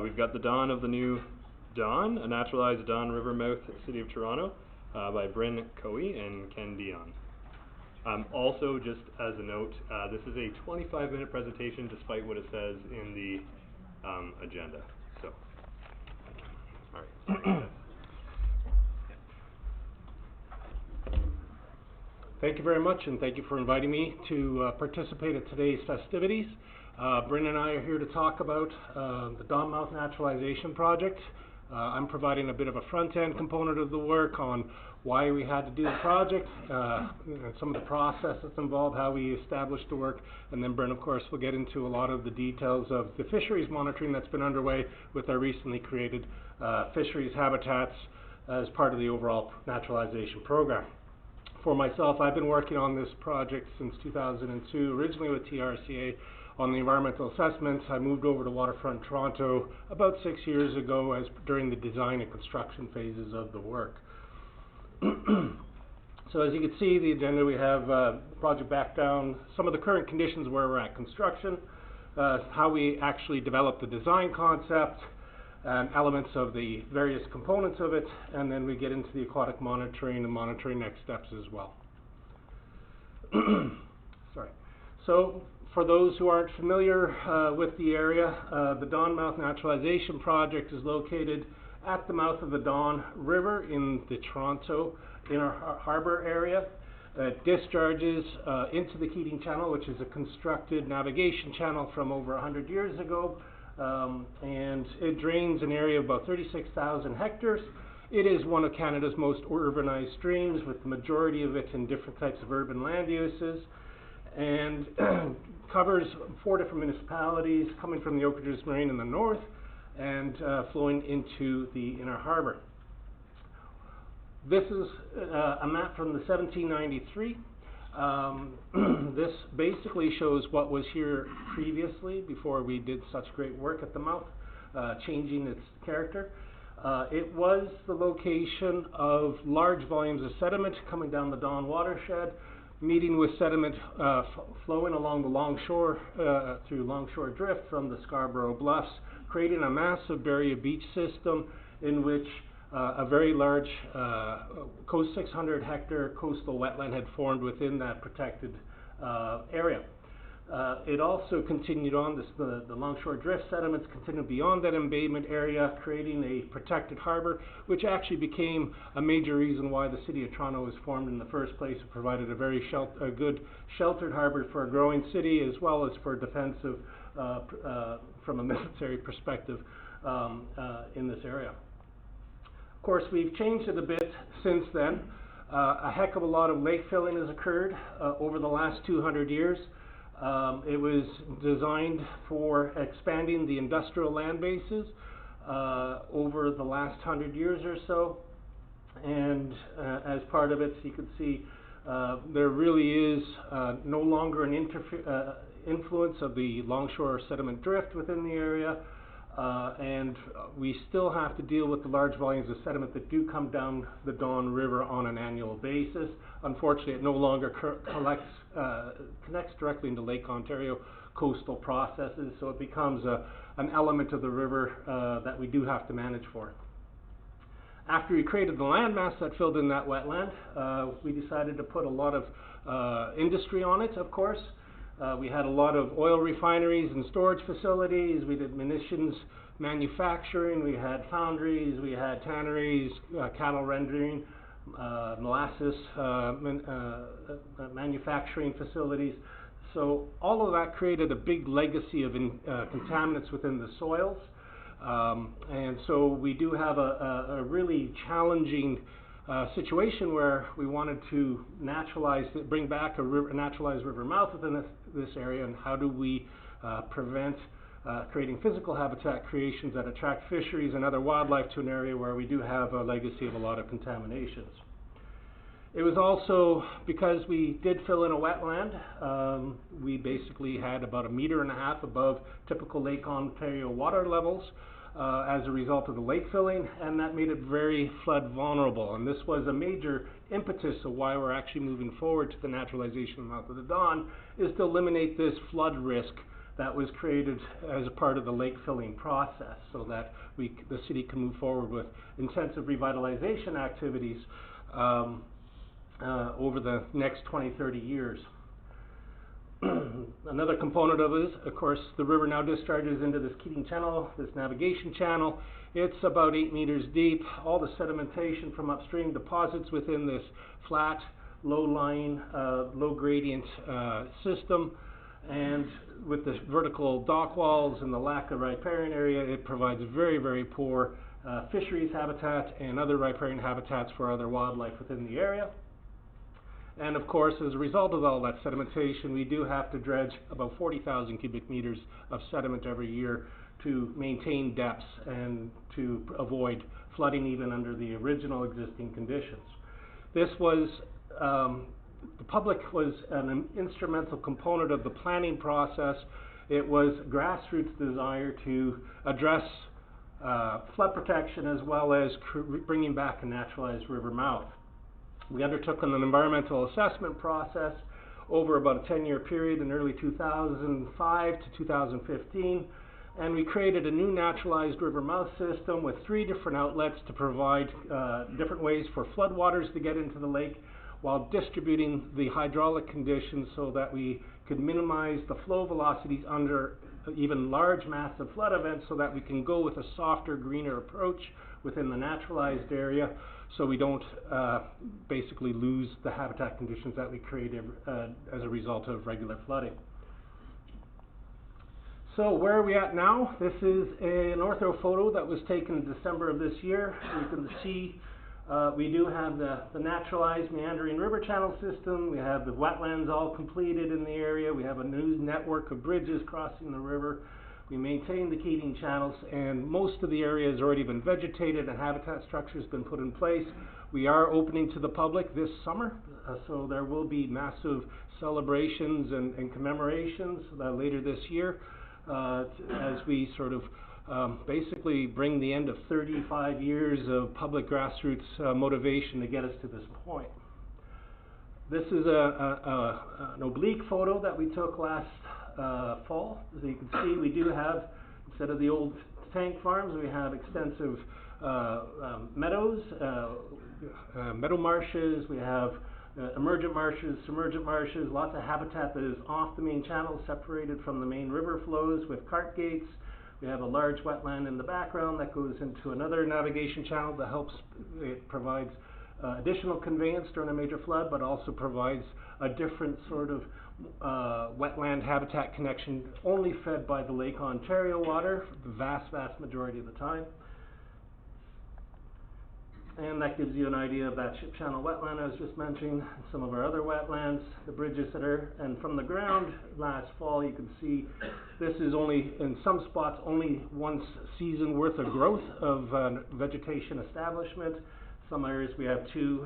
We've got the Dawn of the New Dawn, a naturalized Dawn river mouth, City of Toronto, by Bryn Coey and Ken Dion. Also, just as a note, this is a 25-minute presentation despite what it says in the agenda. So, all right. Thank you very much, and thank you for inviting me to participate at today's festivities. Bryn and I are here to talk about the Dawn Mouth Naturalization Project. I'm providing a bit of a front-end component of the work on why we had to do the project, and some of the processes involved, how we established the work, and then Bryn, of course, will get into a lot of the details of the fisheries monitoring that's been underway with our recently created fisheries habitats as part of the overall naturalization program. For myself, I've been working on this project since 2002, originally with TRCA on the environmental assessments. I moved over to Waterfront Toronto about 6 years ago during the design and construction phases of the work. So as you can see, the agenda, we have project background, some of the current conditions where we're at construction, how we actually developed the design concept, and elements of the various components of it, and then we get into the aquatic monitoring and monitoring next steps as well. Sorry. So for those who aren't familiar with the area, the Dawn Mouth Naturalization Project is located at the mouth of the Dawn River in the Toronto Inner Harbour area. It discharges into the Keating Channel, which is a constructed navigation channel from over 100 years ago. And it drains an area of about 36,000 hectares. It is one of Canada's most urbanized streams, with the majority of it in different types of urban land uses, and covers 4 different municipalities, coming from the Oak Ridge Moraine in the north and flowing into the Inner Harbour. This is a map from the 1793. This basically shows what was here previously before we did such great work at the mouth, changing its character. It was the location of large volumes of sediment coming down the Dawn watershed, meeting with sediment flowing along the longshore through longshore drift from the Scarborough Bluffs, creating a massive barrier beach system in which a very large 600 hectare coastal wetland had formed within that protected area. It also continued on, the longshore drift sediments continued beyond that embayment area, creating a protected harbour, which actually became a major reason why the City of Toronto was formed in the first place. It provided a very good sheltered harbour for a growing city, as well as for defensive from a military perspective in this area. Of course, we've changed it a bit since then. A heck of a lot of lake filling has occurred over the last 200 years. It was designed for expanding the industrial land bases over the last 100 years or so. And as part of it, you can see there really is no longer an influence of the longshore sediment drift within the area. And we still have to deal with the large volumes of sediment that do come down the Dawn River on an annual basis. Unfortunately, it no longer connects directly into Lake Ontario coastal processes, so it becomes an element of the river that we do have to manage for. After we created the landmass that filled in that wetland, we decided to put a lot of industry on it, of course. We had a lot of oil refineries and storage facilities. We did munitions manufacturing. We had foundries. We had tanneries, cattle rendering, molasses manufacturing facilities. So all of that created a big legacy of contaminants within the soils. And so we do have a really challenging situation where we wanted to bring back a naturalized river mouth within this area, and how do we prevent creating physical habitat creations that attract fisheries and other wildlife to an area where we do have a legacy of a lot of contaminations. It was also because we did fill in a wetland. We basically had about 1.5 meters above typical Lake Ontario water levels as a result of the lake filling, and that made it very flood vulnerable. And this was a major impetus of why we're actually moving forward to the naturalization of the mouth of the Dawn, is to eliminate this flood risk that was created as a part of the lake filling process, so that the city can move forward with intensive revitalization activities over the next 20-30 years. Another component of it is, of course, the river now discharges into this Keating Channel, this navigation channel. It's about 8 meters deep. All the sedimentation from upstream deposits within this flat, low-lying, low-gradient system. And with the vertical dock walls and the lack of riparian area, it provides very, very poor fisheries habitat and other riparian habitats for other wildlife within the area. And of course, as a result of all that sedimentation, we do have to dredge about 40,000 cubic meters of sediment every year to maintain depths and to avoid flooding even under the original existing conditions. This was, the public was an instrumental component of the planning process. It was grassroots desire to address flood protection as well as bringing back a naturalized river mouth. We undertook an environmental assessment process over about a 10-year period in early 2005 to 2015, and we created a new naturalized river mouth system with 3 different outlets to provide different ways for floodwaters to get into the lake while distributing the hydraulic conditions so that we could minimize the flow velocities under even large massive flood events, so that we can go with a softer, greener approach within the naturalized area, so we don't basically lose the habitat conditions that we create as a result of regular flooding. So where are we at now? This is an ortho photo that was taken in December of this year. You can see we do have the naturalized meandering river channel system. We have the wetlands all completed in the area. We have a new network of bridges crossing the river. We maintain the Keating channels, and most of the area has already been vegetated and habitat structure has been put in place. We are opening to the public this summer, so there will be massive celebrations and commemorations later this year as we sort of basically bring the end of 35 years of public grassroots motivation to get us to this point. This is an oblique photo that we took last fall. As you can see, we do have, instead of the old tank farms, we have extensive meadows, meadow marshes, we have emergent marshes, submergent marshes, lots of habitat that is off the main channel, separated from the main river flows with cart gates. We have a large wetland in the background that goes into another navigation channel that helps, it provides additional conveyance during a major flood, but also provides a different sort of wetland habitat connection only fed by the Lake Ontario water the vast majority of the time. And that gives you an idea of that ship channel wetland I was just mentioning, some of our other wetlands, the bridges that are, and from the ground last fall you can see this is only, in some spots, only one season worth of growth of vegetation establishment. Some areas we have 2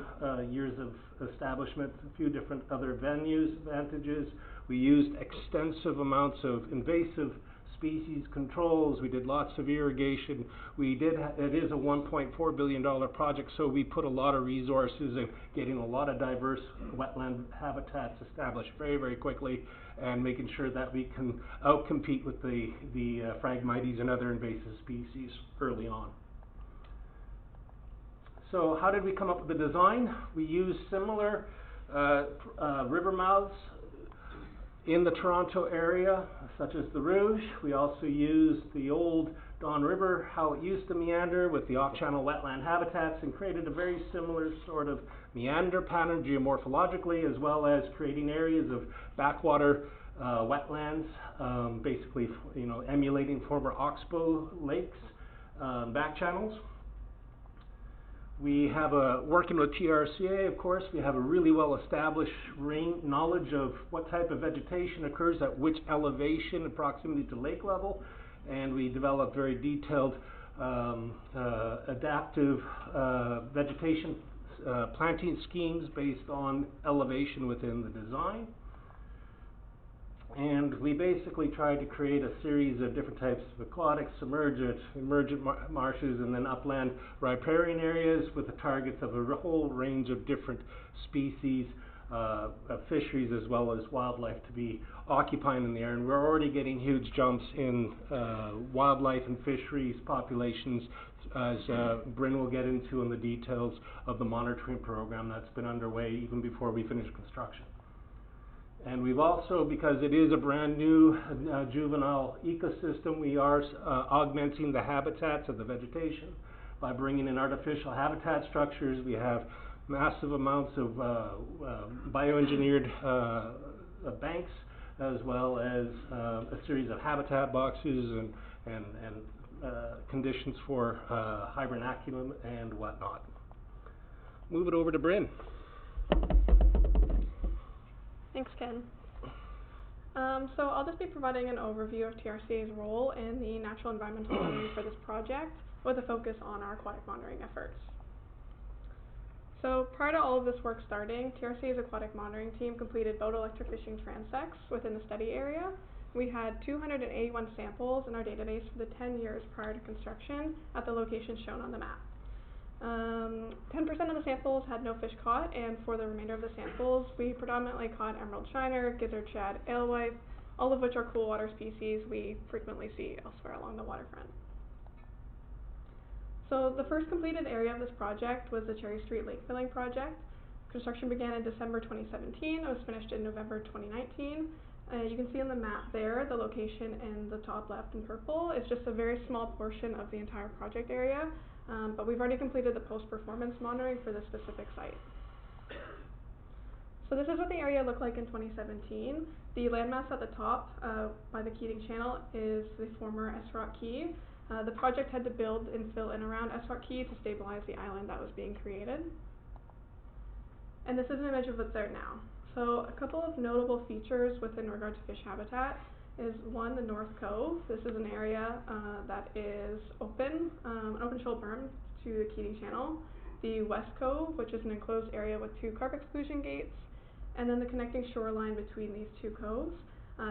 years of establishment, a few different other advantages. We used extensive amounts of invasive species controls. We did lots of irrigation. It is a $1.4 billion project, so we put a lot of resources in getting a lot of diverse wetland habitats established very, very quickly, and making sure that we can outcompete with the Phragmites and other invasive species early on. So how did we come up with the design? We used similar river mouths in the Toronto area, such as the Rouge. We also used the old Don River, how it used to meander with the off-channel wetland habitats, and created a very similar sort of meander pattern geomorphologically, as well as creating areas of backwater wetlands, basically, you know, emulating former oxbow lakes, back channels. We have working with TRCA, of course, we have a really well-established knowledge of what type of vegetation occurs at which elevation in proximity to lake level, and we developed very detailed adaptive vegetation planting schemes based on elevation within the design. And we basically tried to create a series of different types of aquatic, submergent, emergent marshes, and then upland riparian areas with the targets of a whole range of different species fisheries as well as wildlife to be occupying in the area. And we're already getting huge jumps in wildlife and fisheries populations, as Bryn will get into in the details of the monitoring program that's been underway even before we finish construction. And we've also, because it is a brand new juvenile ecosystem, we are augmenting the habitats of the vegetation by bringing in artificial habitat structures. We have massive amounts of bioengineered banks, as well as a series of habitat boxes and conditions for hibernaculum and whatnot. Move it over to Bryn. Thanks, Ken. So I'll just be providing an overview of TRCA's role in the natural environmental monitoring for this project, with a focus on our aquatic monitoring efforts. So prior to all of this work starting, TRCA's aquatic monitoring team completed boat electrofishing transects within the study area. We had 281 samples in our database for the 10 years prior to construction at the locations shown on the map. 10% of the samples had no fish caught, and for the remainder of the samples, we predominantly caught emerald shiner, gizzard shad, alewife, all of which are cool water species we frequently see elsewhere along the waterfront. So the first completed area of this project was the Cherry Street Lake Filling Project. Construction began in December 2017. It was finished in November 2019. You can see on the map there, the location in the top left in purple is just a very small portion of the entire project area. But we've already completed the post-performance monitoring for this specific site. So this is what the area looked like in 2017. The landmass at the top by the Keating Channel is the former S-Rock Key. The project had to build and fill in around S-Rock Key to stabilize the island that was being created. And this is an image of what's there now. So a couple of notable features within regard to fish habitat is one, the North Cove. This is an area that is open, an open shoal berm to the Keating Channel. The West Cove, which is an enclosed area with 2 carp exclusion gates, and then the connecting shoreline between these 2 coves.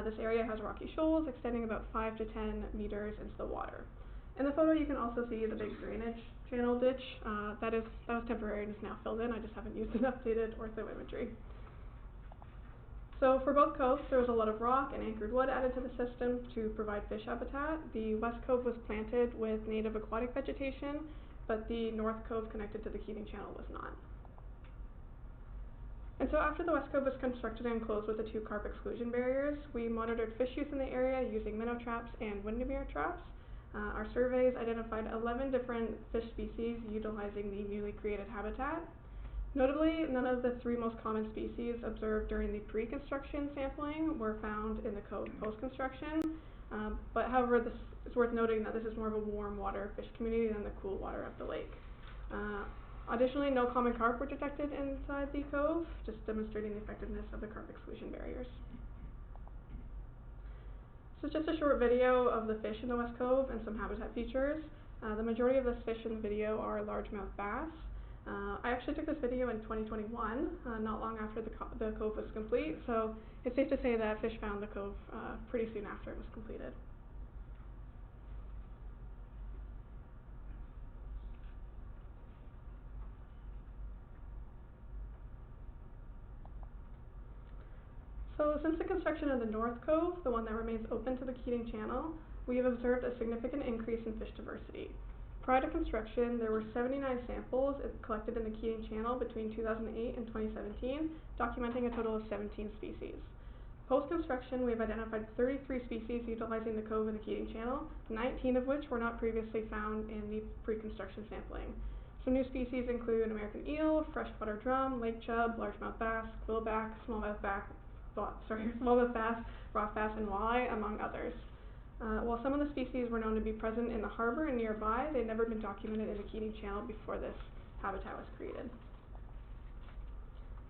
This area has rocky shoals extending about 5 to 10 meters into the water. In the photo, you can also see the big drainage channel ditch. That was temporary and is now filled in. I just haven't used an updated ortho imagery. So for both coves, there was a lot of rock and anchored wood added to the system to provide fish habitat. The West Cove was planted with native aquatic vegetation, but the North Cove connected to the Keating Channel was not. And so after the West Cove was constructed and enclosed with the 2 carp exclusion barriers, we monitored fish use in the area using minnow traps and Windermere traps. Our surveys identified 11 different fish species utilizing the newly created habitat. Notably, none of the 3 most common species observed during the pre-construction sampling were found in the cove post-construction. But however, it's worth noting that this is more of a warm water fish community than the cool water of the lake. Additionally, no common carp were detected inside the cove, just demonstrating the effectiveness of the carp exclusion barriers. So just a short video of the fish in the West Cove and some habitat features. The majority of this fish in the video are largemouth bass. I actually took this video in 2021, not long after the cove was complete, so it's safe to say that fish found the cove pretty soon after it was completed. So since the construction of the North Cove, the one that remains open to the Keating Channel, we have observed a significant increase in fish diversity. Prior to construction, there were 79 samples collected in the Keating Channel between 2008 and 2017, documenting a total of 17 species. Post-construction, we have identified 33 species utilizing the cove in the Keating Channel, 19 of which were not previously found in the pre-construction sampling. Some new species include American eel, freshwater drum, lake chub, largemouth bass, quillback, smallmouth bass, rock bass, and walleye, among others. While some of the species were known to be present in the harbor and nearby, they had never been documented in the Keating Channel before this habitat was created.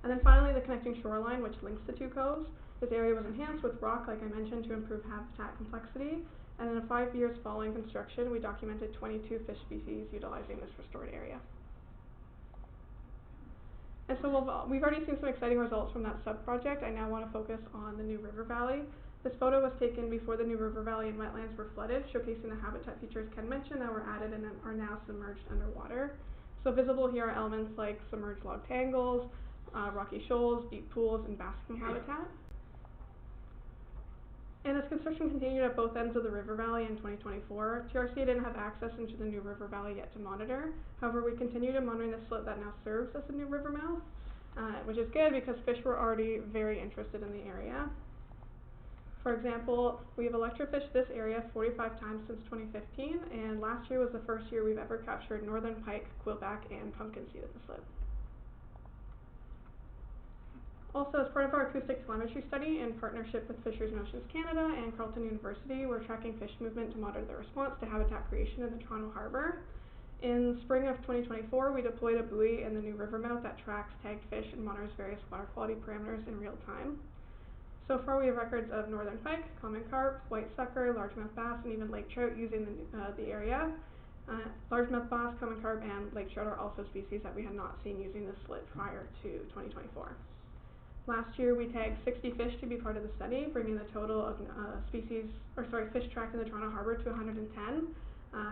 And then finally, the connecting shoreline, which links the 2 coves. This area was enhanced with rock, like I mentioned, to improve habitat complexity. And in the 5 years following construction, we documented 22 fish species utilizing this restored area. And so we've already seen some exciting results from that sub-project. I now want to focus on the New River Valley. This photo was taken before the New River Valley and wetlands were flooded, showcasing the habitat features Ken mentioned that were added and are now submerged underwater. So visible here are elements like submerged log tangles, rocky shoals, deep pools, and basking habitat. And as construction continued at both ends of the river valley in 2024, TRC didn't have access into the new river valley yet to monitor. However, we continued to monitor the slit that now serves as the new river mouth, which is good because fish were already very interested in the area. For example, we have electrofished this area 45 times since 2015, and last year was the first year we've ever captured northern pike, quillback, and pumpkin seed at the slit. Also, as part of our acoustic telemetry study in partnership with Fisheries and Oceans Canada and Carleton University, we're tracking fish movement to monitor the response to habitat creation in the Toronto Harbour. In spring of 2024, we deployed a buoy in the new river mouth that tracks tagged fish and monitors various water quality parameters in real time. So far, we have records of northern pike, common carp, white sucker, largemouth bass, and even lake trout using the area. Largemouth bass, common carp, and lake trout are also species that we had not seen using this slit prior to 2024. Last year, we tagged 60 fish to be part of the study, bringing the total of fish tracked in the Toronto Harbour to 110.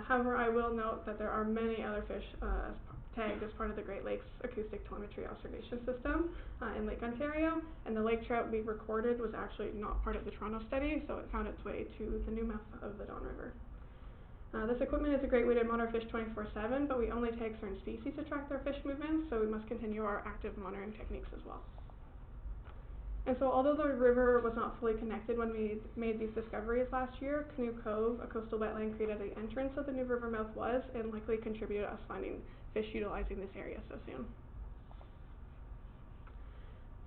However, I will note that there are many other fish tagged as part of the Great Lakes Acoustic Telemetry Observation System in Lake Ontario, and the lake trout we recorded was actually not part of the Toronto study, so it found its way to the new mouth of the Don River. This equipment is a great way to monitor fish 24/7, but we only tag certain species to track their fish movements, so we must continue our active monitoring techniques as well. And so although the river was not fully connected when we made these discoveries last year, Canoe Cove, a coastal wetland created at the entrance of the new river mouth, was and likely contributed to us finding fish utilizing this area so soon.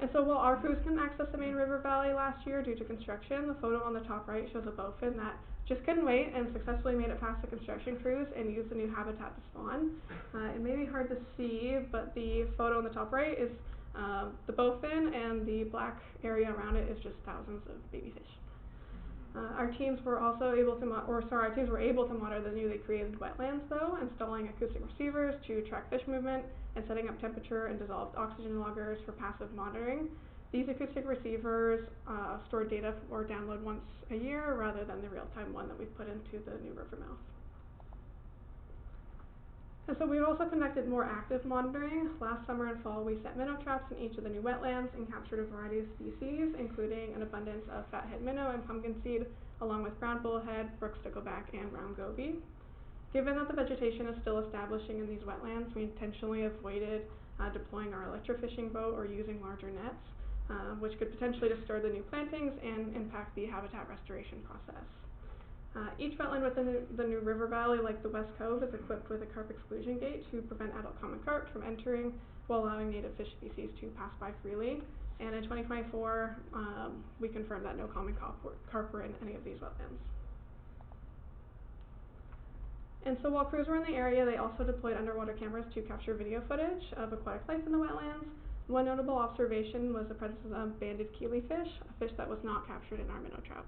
And so while our crews couldn't access the main river valley last year due to construction, the photo on the top right shows a bowfin that just couldn't wait and successfully made it past the construction crews and used the new habitat to spawn. It may be hard to see, but the photo on the top right is the bowfin, and the black area around it is just thousands of baby fish. Our teams were able to monitor the newly created wetlands though, installing acoustic receivers to track fish movement and setting up temperature and dissolved oxygen loggers for passive monitoring. These acoustic receivers store data or download once a year rather than the real-time one that we've put into the new river mouth. And so we've also conducted more active monitoring. Last summer and fall, we set minnow traps in each of the new wetlands and captured a variety of species, including an abundance of fathead minnow and pumpkin seed, along with brown bullhead, brook stickleback, and brown goby. Given that the vegetation is still establishing in these wetlands, we intentionally avoided deploying our electrofishing boat or using larger nets, which could potentially disturb the new plantings and impact the habitat restoration process. Each wetland within the new river valley, like the West Cove, is equipped with a carp exclusion gate to prevent adult common carp from entering while allowing native fish species to pass by freely. And in 2024, we confirmed that no common carp were in any of these wetlands. And so while crews were in the area, they also deployed underwater cameras to capture video footage of aquatic life in the wetlands. One notable observation was the presence of banded keelyfish, a fish that was not captured in our minnow traps.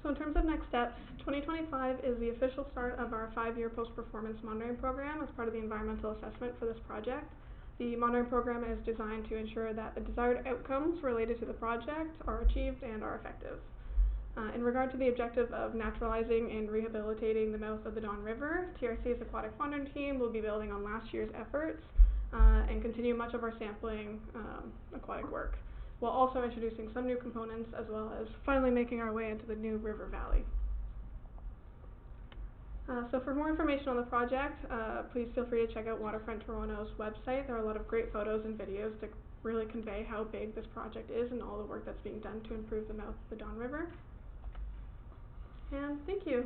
So in terms of next steps, 2025 is the official start of our 5-year post-performance monitoring program as part of the environmental assessment for this project. The monitoring program is designed to ensure that the desired outcomes related to the project are achieved and are effective. In regard to the objective of naturalizing and rehabilitating the mouth of the Don River, TRC's aquatic monitoring team will be building on last year's efforts and continue much of our sampling aquatic work, while also introducing some new components as well as finally making our way into the new river valley. So for more information on the project, please feel free to check out Waterfront Toronto's website. There are a lot of great photos and videos to really convey how big this project is and all the work that's being done to improve the mouth of the Don River. And thank you.